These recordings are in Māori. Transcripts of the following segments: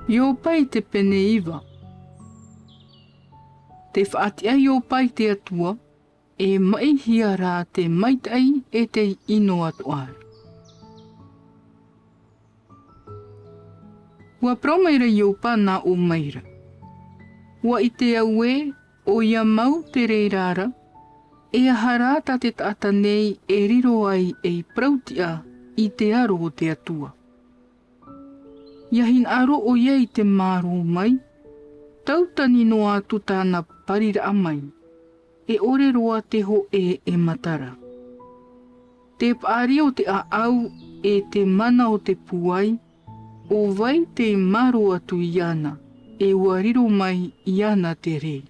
Io pai te pene iwa. Te whaatia io pai te atua, e mai hia rā te maitai e te ino atuar. Ua promaira io pa nā o maira. Ua i te au e o ia mau te reirara, e aharata te taata nei e riro ai e prautia i te aro o te atua. Iahin aro o iei te māro mai, tautani no atu tāna parira mai, e ore roa te ho e matara. Te paari o te au e te mana o te puai, o vai te maro atu iana, e ua riro mai iana te rei.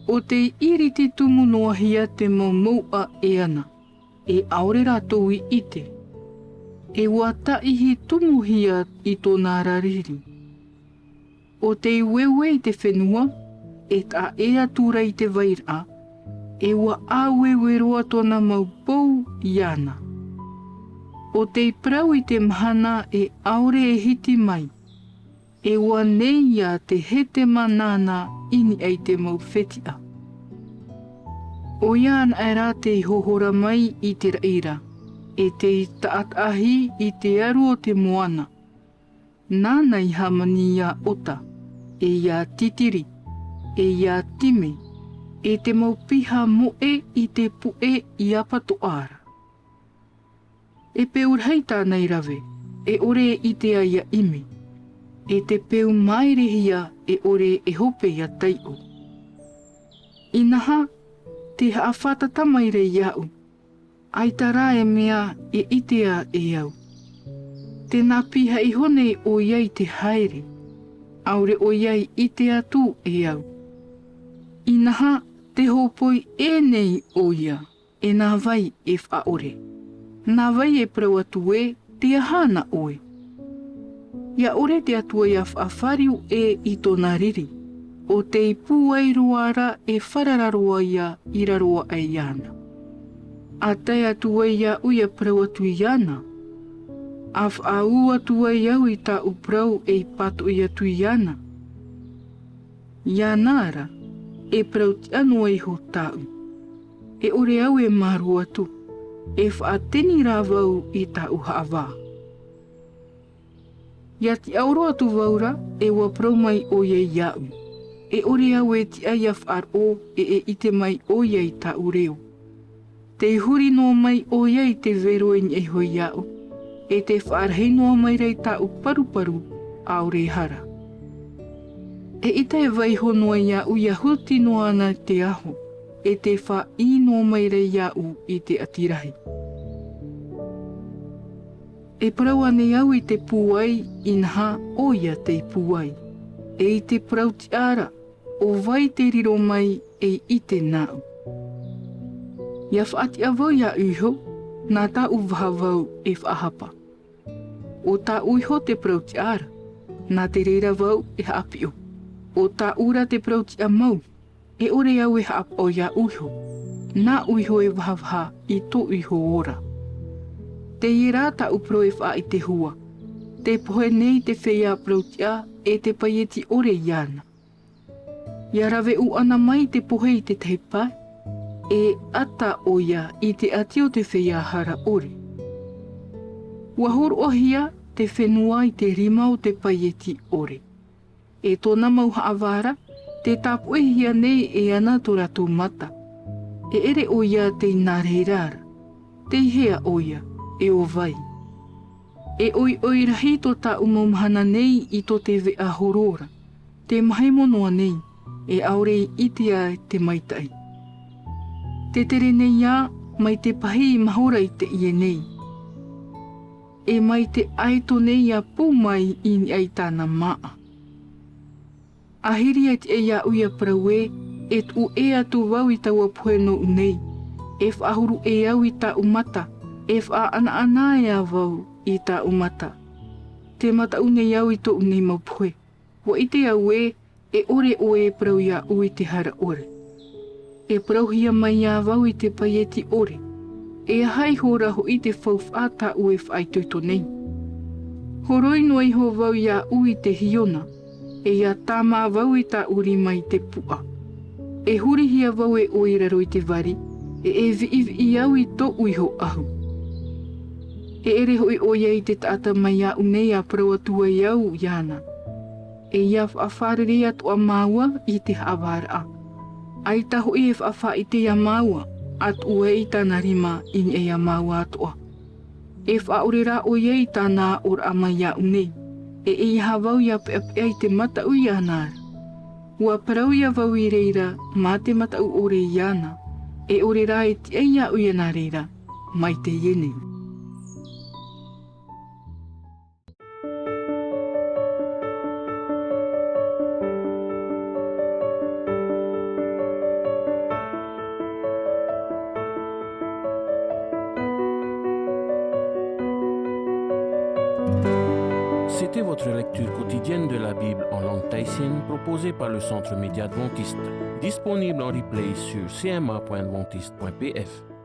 O te iri te tumu noa hia te maumau e ana, e aore rātou i ite. E ua taihi tumu hia i tōna rariri. O te iwewe i te whenua, e ta e atura i te vaira, e ua awewe roa tōna maupou i ana. O te prau i te mahana e aore e hiti mai, e ua nei a te hete manana ini ai te mauwhetia. O iana e rā te hohora mai i te raira, e te taatahi i te aru o te moana. Nāna i hamani ia ota, e ia titiri, e ia time, e te maupiha moe i te pue i apato ara. E peu rei tānei rave, e ore i te aia imi, e te peu mairehia e ore e hope ia taio. Inaha, te haafata tamaire iau, ai tara e mea e itea e au. Te napiha i hone o iei te haere, aure o iei itea tu e au. Inaha, te hopoi e nei o ia, e nā vai e whaore. Nā vai e prau atu e te ahana oe. Ia ore te atua ia whaafariu e i tōna riri, o te ipu ai ruara e wharararoa ia i raroa ai iana. A tai atua ia uia prau atu iana. A whaau atua iau i tā uprau e i pato i atu iana. Ianara, e prau ti anua i ho tāu. E ore au e maru atu. E whaateni rāwau i tā uhaawā. Ia ti auro atu waura e ua prau mai o iei iau. E ore au e ti aia whaaro e ite mai o iei tā ureo. Te huri no mai o iei te veroen e hoi iau. E te whaarhei noa mai rei tā uparuparu aure hara. E ita e vai honoa iau ia huti noa ana te aho. E te wha ino mai rei iau i te atirahi. E parau ane au i te puai inha o ia te puai. E i te parau ti ara, o vai te riro mai e i te nau. Ia whaati avau ia uho, nā tā uvahavau e whaahapa. O tā uho te parau ti ara, nā te reira vau e haapio. O tā ura te parau ti amau, e ore au e haap o ia uho. Nā uho e wahavaha i tō uho ora. Te ira ta upro e wha i te hua. Te pohe nei te whea prautia e te paieti ore iana. Ia rawe u ana mai te pohe i te teipa, e ata oia i te atio te whea hara ore. Ua horo ohia te whenua i te rima o te paieti ore. E tōna mau haawara, te tapuehia nei e ana tō rātou mata. E ere oia te nāreirara, te ihea oia. E o vai. E oi rahi tō tā umaumahana nei i tō te vea horora. Te mahi monoa nei, e aure i itia te maitai. Te tere nei ia, mai te pahi i mahora i te ie nei. E mai te aito nei a pū mai i ni ai tāna maa. Ahiri ai te ea uia praue, e tu e atu wau i taua pueno nei. E whaahuru e au i tā umata. E wha ana e avau i tā umata. Te mata une iau i tō unei maupoe. Wa i te au e ore o e prau ia u i te hara ore. E prau hia mai avau i te paieti ore. E hai hora ho i te whauwhata u e whaituto nei. Horoi no iho vau ia ui te hiona, e ia tāma vau i tā uri mai te pua. E huri hia vau e oiraro i te vari, e vi i au i tō uiho ahu. E ere hoi oia i te tata mai a unei a praua tua i au iana. E ia whaafarere atu a maua i te hawara. Ai ta hoi e whaafa i te a maua, atu ue i tāna rima i e a maua atua. E whaurera oia i tāna or a mai a unei, e i hawau ia peapea i te mata ui anara. Ua parau ia vau i reira mā te mata u ore i ana, e orera e te eia ui ana reira, mai te iene. C'était votre lecture quotidienne de la Bible en langue tahitienne proposée par le Centre Média Adventiste, disponible en replay sur cma.adventiste.pf.